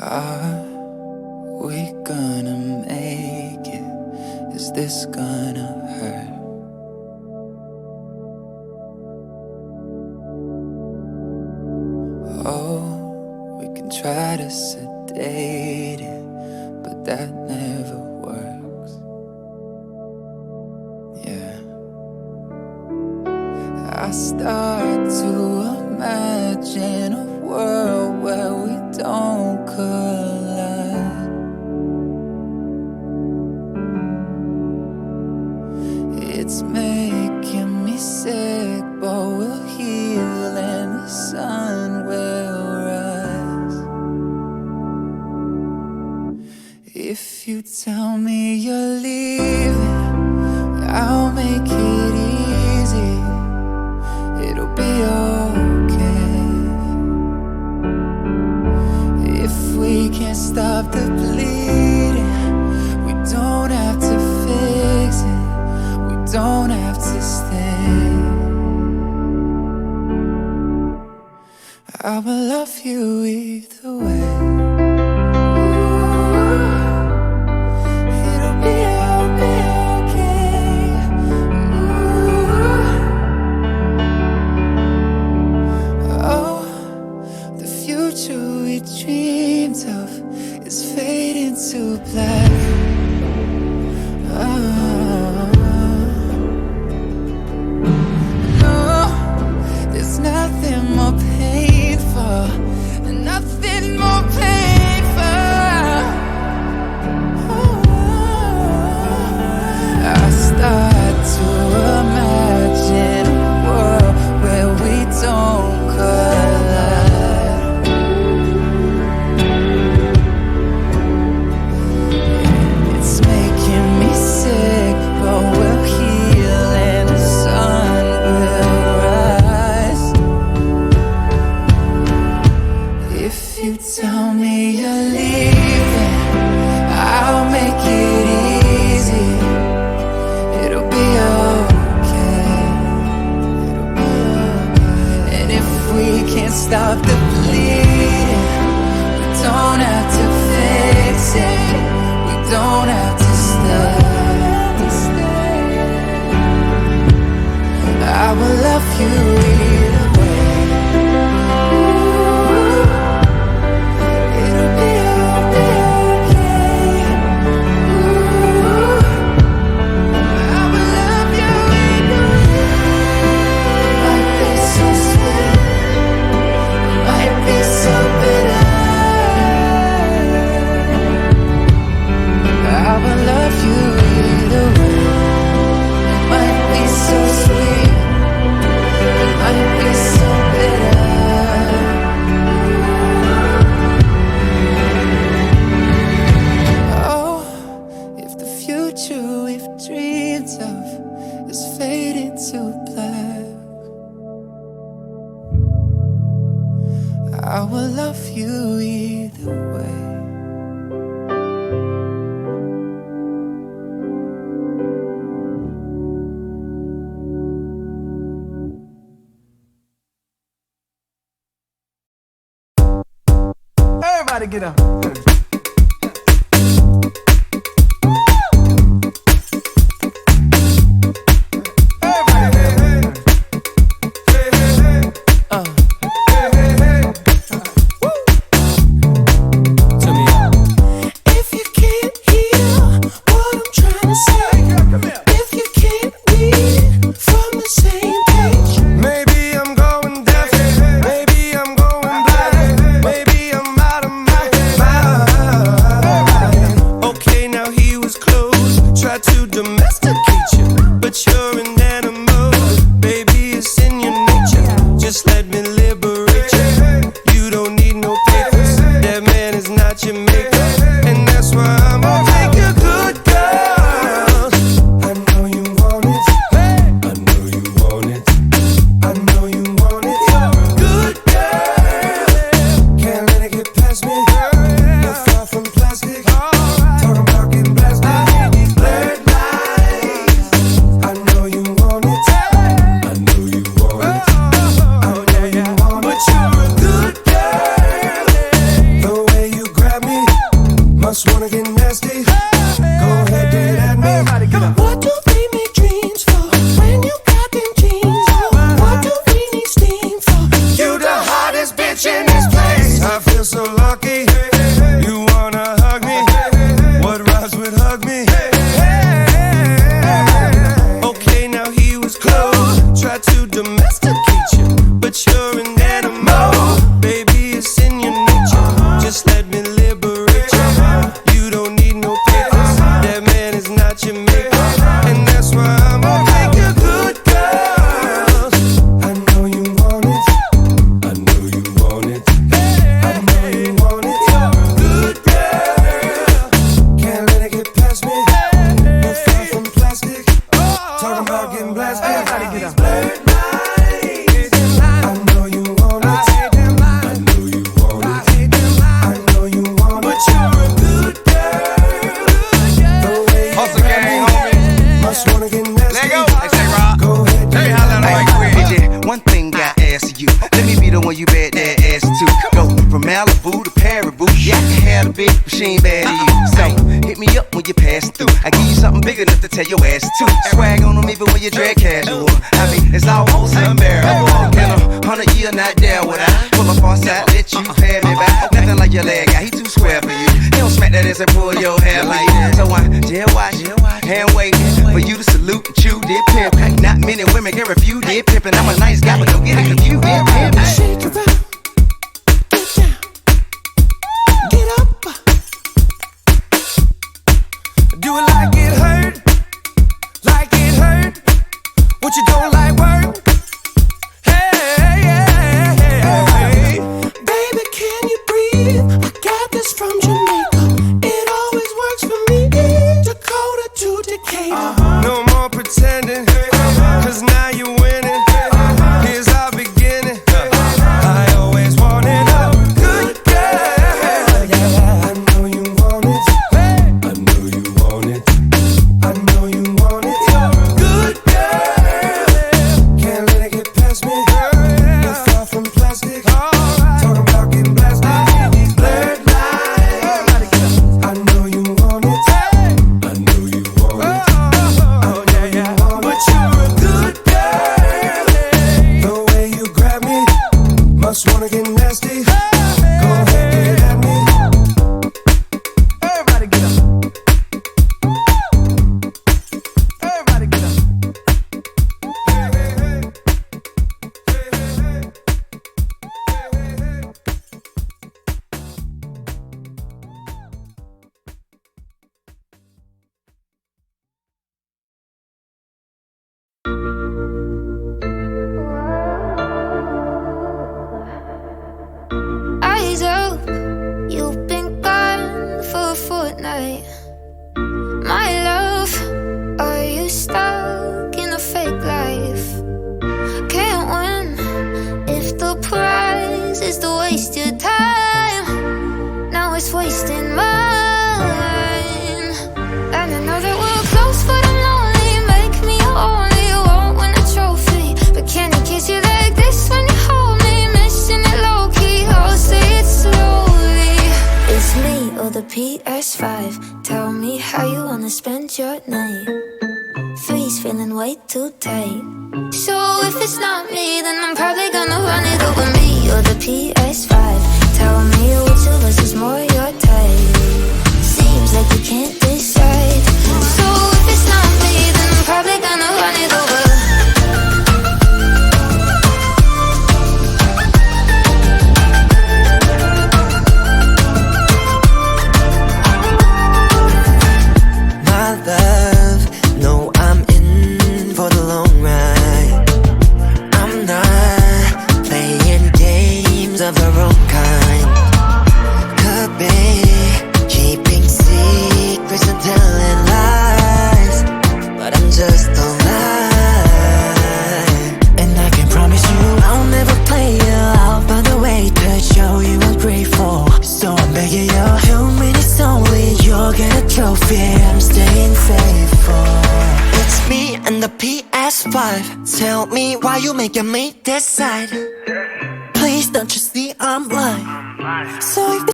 Are we gonna make it? Is this gonna hurt? Oh, we can try to sedate it, but that never works. Yeah, I start to imagine a world where we don't collide. It's making me sick, but we'll heal and the sun will rise. If you tell me you're leaving, I'll make it easy. It'll be okay. If we can't stop the bleeding, we don't have to fix it. We don't have to stay. I will love you either way. It'll be okay. Oh, the future we dreamed of is fading to black. No, there's nothing more painful, nothing more painful. I start to imagine a world where we don't collide. It's making me sick, but we'll heal and the sun will rise. If you tell me you're leaving, I'll make it easy. It'll be okay. It'll be okay. And if we can't stop the bleeding, we don't have to fix it. We don't have to stay. I will love you either way. It'll be okay. I will love you either way. Might be so sweet, might be so bitter. I will love you either way. It might be so sweet, it might be so bitter. Oh, if the future we've dreamed of is fading to black, I will love you either way. Everybody get up. If you can't hear what I'm trying to say, if you can't read from the same page, Maybe I'm going deaf, maybe I'm going blind, maybe I'm out of my mind. Okay, now he was close, tried to domesticate you, but you're an animal, baby, it's in your nature. Just let me liberate you. You don't need no papers, that man is not your maker, and that's why I'm gonna take a good girl. I know you want it, I know you want it, I know you want it. You're a good girl, can't let it get past me. You're far from plastic, talking about getting blasted. I hate these blurred lines. I know you want it, I know you want it, I know you want it. But you're a good girl, the way you grab Must wanna get nasty. Go ahead, get at me. What do we make dreams for when you got them jeans on? What do we need steam for? You the hottest bitch in this place. I feel so lucky. You wanna hug me? What rhymes with hug me? Okay, now he was close. Tried to domesticate you, but you're an animal. Baby, it's in your nature. Just let me liberate you. You don't need no papers. That man is not your maker, and that's why I'm gonna make you good girl. I know you want it. I know you want it. I know you want it. Good girl. Can't let it get past me. We're far from plastic. Talking about getting blasted. Blurred lines. I know you want it. I know you want it. I know you want it. But you're a good girl. The way you Hustle grab gang, me, homie. must wanna get nasty. Let go. Hey, say Rob. Go ahead, Let me get holler at right me. quick. Hey, Jen, one thing I ask you. Let me be the one you bet that ass to. Go from Malibu to Paribu. Yeah, I can have a bitch, but she ain't bad to you. So hit me up when you pass through. I give you something big enough to tell your ass to. Swag on them even when you dress casual. I mean, it's almost unbearable. In 100 years, not there would I pull up on side, let you pay me back. Nothing like your leg guy, he too square for you. He don't smack that ass and pull your hair like that. So I jail watch, hand waiting for you to salute and chew did pimp. Not many women can refuse did pimpin'. I'm a nice guy, but don't get it confused. Did pimp. Shake it up, get down, get up. Do it like it hurt, like it hurt. What you don't like work? Hey, hey, hey, hey. Baby, can you breathe? I got this from Jamaica. It always works for me. Dakota to Decatur. No more pretending, 'cause now you're winning. Here's our beginning. I always wanted a good girl. I know you want it. I know you want it. I know you want it. Good girl. Can't let it get past me. We're far from plastic. Talking about getting blasted. Blurred lines. I know you want it. I know you want it. I know you want it. But you're a good girl. The way you grab me, must wanna get nasty. Go ahead, get at me. Everybody get up. Everybody get up. Hey, hey, hey. Hey, hey, hey. Hey, hey, hey. Eyes up, you've been gone for a fortnight. My love, are you stuck in a fake life? Can't win if the prize is to waste your time. Now it's wasting mine. And I know that we're close, but I'm lonely. Make me your only, you won't win a trophy. But can I kiss you like this when you hold me? Missing it low key, I'll say it slowly. It's me or the PS5. Tell me how you wanna spend your night. Three's feeling way too tight. So if it's not me, then I'm probably gonna run it over me or the PS5. Tell me which of us is more your type. Seems like you can't decide. So if it's not me, then I'm probably gonna run it over. My love, no, I'm in for the long ride. I'm not playing games of the wrong kind. Could be keeping secrets and telling lies, but I'm just alive. And I can promise you I'll never play you out by the way to show you I'm grateful. So I'm begging you, 2 minutes only, you'll get a trophy. I'm staying faithful. It's me and the PS5. Tell me why you making me decide. Please don't you see I'm lying? So if